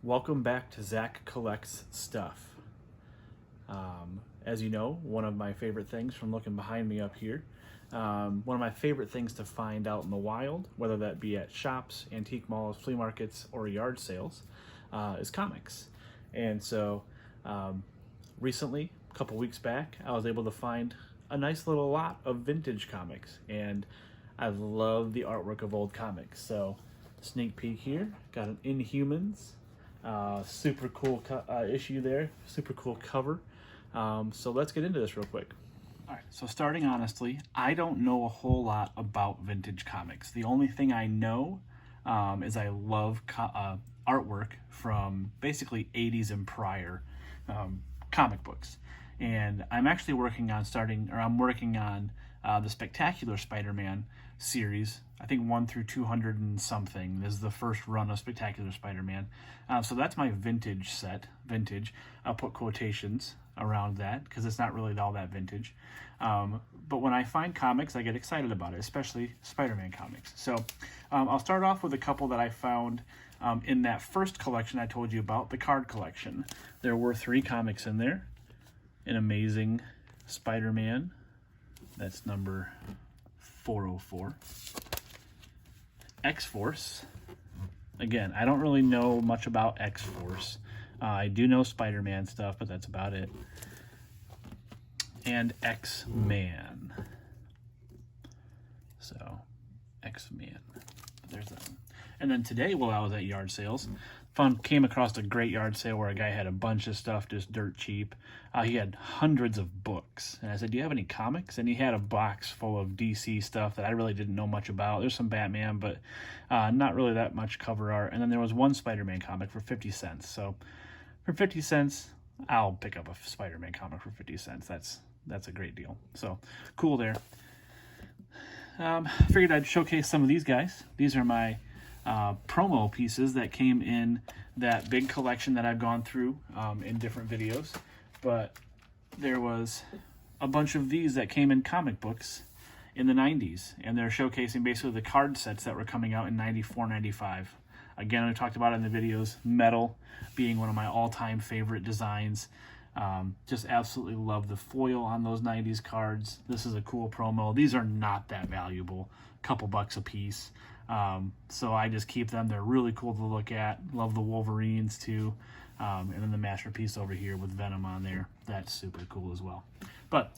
Welcome back to Zach Collects Stuff. As you know, one of my favorite things from looking behind me up here, one of my favorite things to find out in the wild, whether that be at shops, antique malls, flea markets, or yard sales, is comics. And so recently, a couple weeks back, I was able to find a nice little lot of vintage comics, and I love the artwork of old comics. So sneak peek here, got an Inhumans. Super cool issue there, super cool cover. So let's get into this real quick. All right, so starting honestly, I don't know a whole lot about vintage comics. The only thing I know is I love artwork from basically 80s and prior comic books. And I'm actually working on the Spectacular Spider-Man series. I think 1 through 200 and something. This is the first run of Spectacular Spider-Man. So that's my vintage set. Vintage. I'll put quotations around that because it's not really all that vintage. But when I find comics, I get excited about it, especially Spider-Man comics. So I'll start off with a couple that I found in that first collection I told you about, the card collection. There were 3 comics in there. An Amazing Spider-Man. That's number 404. X-Force. Again, I don't really know much about X-Force. I do know Spider-Man stuff, but that's about it. And X-Man. So, X-Man. There's that one. And then today, while I was at yard sales, came across a great yard sale where a guy had a bunch of stuff just dirt cheap. He had hundreds of books. And I said, do you have any comics? And he had a box full of DC stuff that I really didn't know much about. There's some Batman, but not really that much cover art. And then there was one Spider-Man comic for 50 cents. So for 50 cents, I'll pick up a Spider-Man comic for 50 cents. That's a great deal. So cool there. Figured I'd showcase some of these guys. These are my promo pieces that came in that big collection that I've gone through in different videos. But there was a bunch of these that came in comic books in the 90s, and they're showcasing basically the card sets that were coming out in 94, 95. Again, I talked about it in the videos, metal being one of my all-time favorite designs. Just absolutely love the foil on those 90s cards. This is a cool promo. These are not that valuable, a couple bucks a piece. So I just keep them. They're really cool to look at. Love the Wolverines too. And then the masterpiece over here with Venom on there. That's super cool as well. But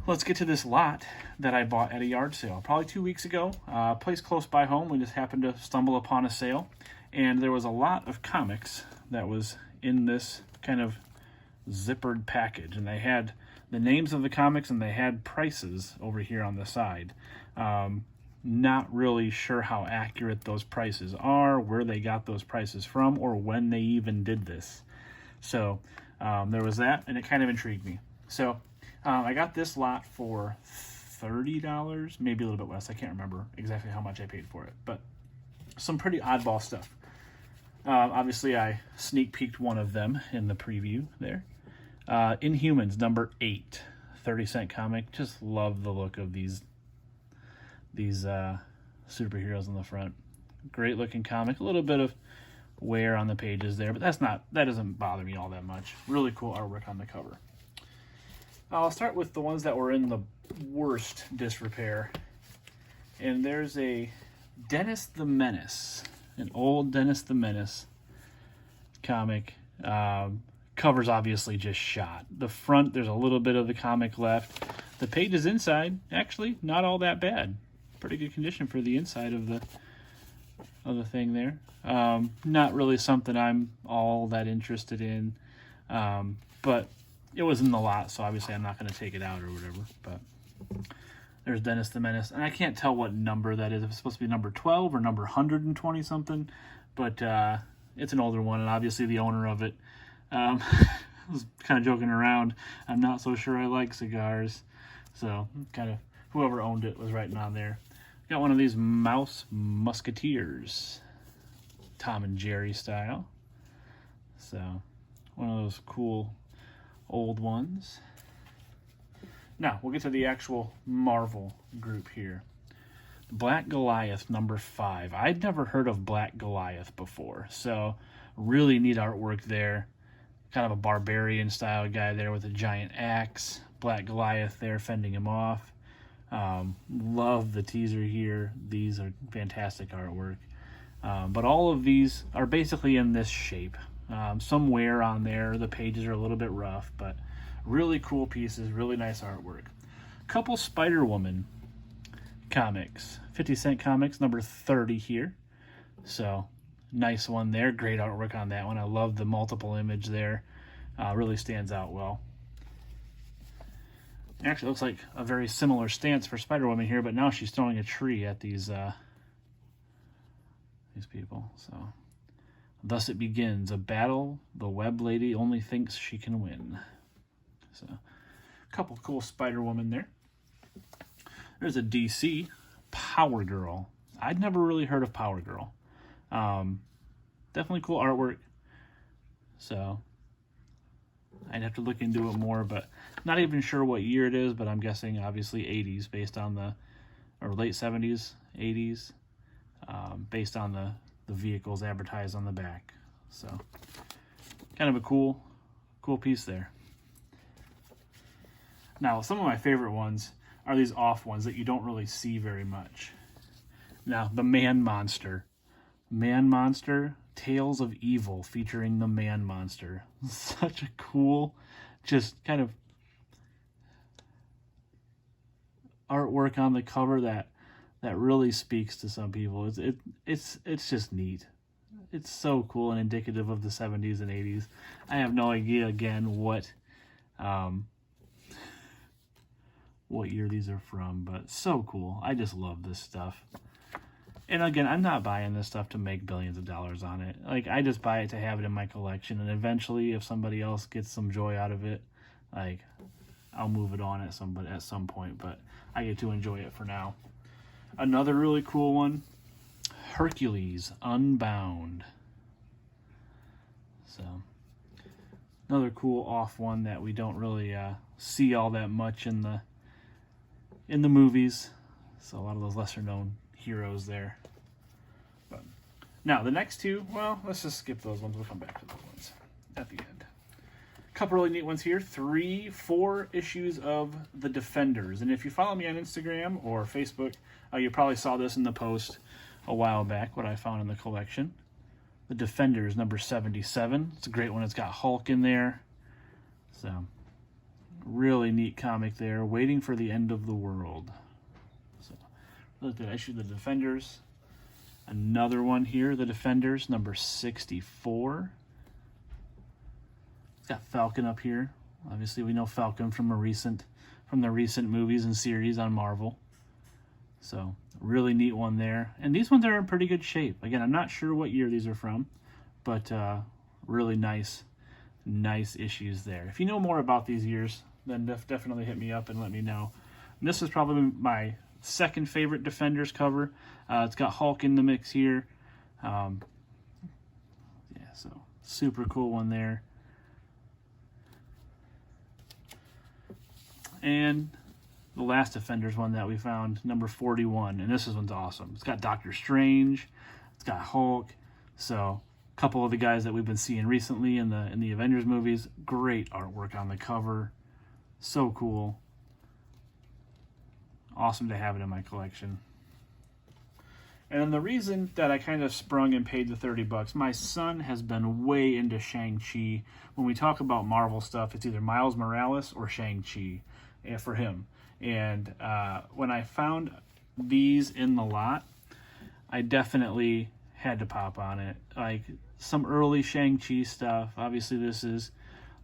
let's get to this lot that I bought at a yard sale probably 2 weeks ago. A place close by home. We just happened to stumble upon a sale. And there was a lot of comics that was in this kind of zippered package. And they had the names of the comics and they had prices over here on the side. Not really sure how accurate those prices are, where they got those prices from, or when they even did this. So there was that, and it kind of intrigued me. So I got this lot for $30, maybe a little bit less. I can't remember exactly how much I paid for it, but some pretty oddball stuff. Obviously, I sneak peeked one of them in the preview there. Inhumans, number 8, 30-cent comic. Just love the look of these superheroes on the front. Great looking comic. A little bit of wear on the pages there, but that doesn't bother me all that much. Really cool artwork on the cover. I'll start with the ones that were in the worst disrepair. And there's a Dennis the Menace, an old Dennis the Menace comic. Cover's obviously just shot. The front, there's a little bit of the comic left. The pages inside, actually, not all that bad. Pretty good condition for the inside of the thing there. Not really something I'm all that interested in, but it was in the lot, so obviously I'm not going to take it out or whatever. But there's Dennis the Menace, and I can't tell what number that is. If it's supposed to be number 12 or number 120 something, but it's an older one, and obviously the owner of it was kind of joking around. I'm not so sure I like cigars, so kind of whoever owned it was writing on there. Got one of these Mouse Musketeers, Tom and Jerry style. So, one of those cool old ones. Now, we'll get to the actual Marvel group here. Black Goliath #5. I'd never heard of Black Goliath before, so really neat artwork there. Kind of a barbarian style guy there with a giant axe. Black Goliath there fending him off. Love the teaser here. These are fantastic artwork. But all of these are basically in this shape. Some wear on there. The pages are a little bit rough, but really cool pieces, really nice artwork. Couple Spider-Woman comics. 50 Cent Comics, #30 here. So, nice one there. Great artwork on that one. I love the multiple image there. Really stands out well. Actually, looks like a very similar stance for Spider-Woman here, but now she's throwing a tree at these people. So, thus it begins, a battle the Web Lady only thinks she can win. So, a couple cool Spider-Woman there. There's a DC Power Girl. I'd never really heard of Power Girl. Definitely cool artwork. So, I'd have to look into it more, but not even sure what year it is, but I'm guessing obviously 80s based on the, or late 70s, 80s, based on the vehicles advertised on the back. So, kind of a cool piece there. Now, some of my favorite ones are these off ones that you don't really see very much. Now, the Man Monster. Man Monster, Tales of Evil, featuring the Man Monster. Such a cool, just kind of artwork on the cover that really speaks to some people. It's just neat. It's so cool and indicative of the 70s and 80s. I have no idea again what year these are from, but so cool. I just love this stuff. And again, I'm not buying this stuff to make billions of dollars on it. Like, I just buy it to have it in my collection, and eventually, if somebody else gets some joy out of it, like, I'll move it on at some point, but I get to enjoy it for now. Another really cool one, Hercules Unbound. So, another cool off one that we don't really see all that much in the movies. So a lot of those lesser known heroes there. But now the next two, well, let's just skip those ones. We'll come back to those ones at the end. A couple really neat ones here. 4 issues of The Defenders. And if you follow me on Instagram or Facebook, you probably saw this in the post a while back, what I found in the collection. The Defenders, #77. It's a great one. It's got Hulk in there. So, really neat comic there. Waiting for the End of the World. So, look at issue The Defenders. Another one here, The Defenders, #64. It's got Falcon up here. Obviously, we know Falcon from the recent movies and series on Marvel. So, really neat one there. And these ones are in pretty good shape. Again, I'm not sure what year these are from, but really nice issues there. If you know more about these years, then definitely hit me up and let me know. And this is probably my second favorite Defenders cover. It's got Hulk in the mix here. Yeah, so super cool one there. And the last Defenders one that we found, #41, and this one's awesome. It's got Doctor Strange, it's got Hulk, so a couple of the guys that we've been seeing recently in the Avengers movies. Great artwork on the cover, so cool. Awesome to have it in my collection. And then the reason that I kind of sprung and paid the $30, my son has been way into Shang-Chi. When we talk about Marvel stuff, it's either Miles Morales or Shang-Chi for him. And when I found these in the lot, I definitely had to pop on it. Like, some early Shang-Chi stuff. Obviously, this is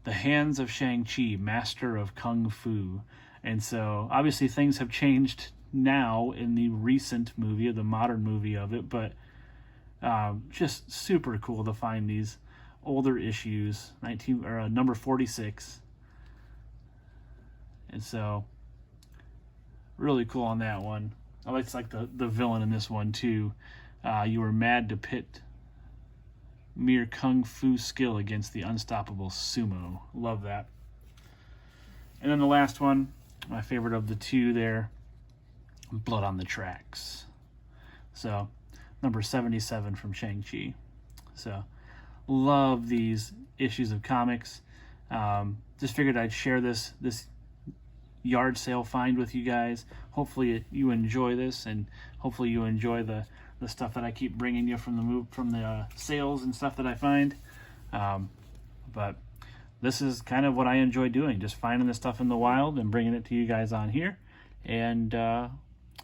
The Hands of Shang-Chi, Master of Kung Fu. And so, obviously, things have changed now in the recent movie, the modern movie of it, but just super cool to find these older issues, number 46. And so, really cool on that one. I like the villain in this one too. You were mad to pit mere kung fu skill against the unstoppable sumo. Love that. And then the last one, my favorite of the two there, Blood on the Tracks. So number 77 from Shang-Chi. So love these issues of comics. Just figured I'd share this yard sale find with you guys. Hopefully you enjoy this, and hopefully you enjoy the stuff that I keep bringing you from the sales and stuff that I find. But this is kind of what I enjoy doing, just finding the stuff in the wild and bringing it to you guys on here. And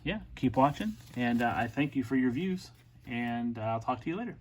yeah, keep watching, and I thank you for your views, and I'll talk to you later.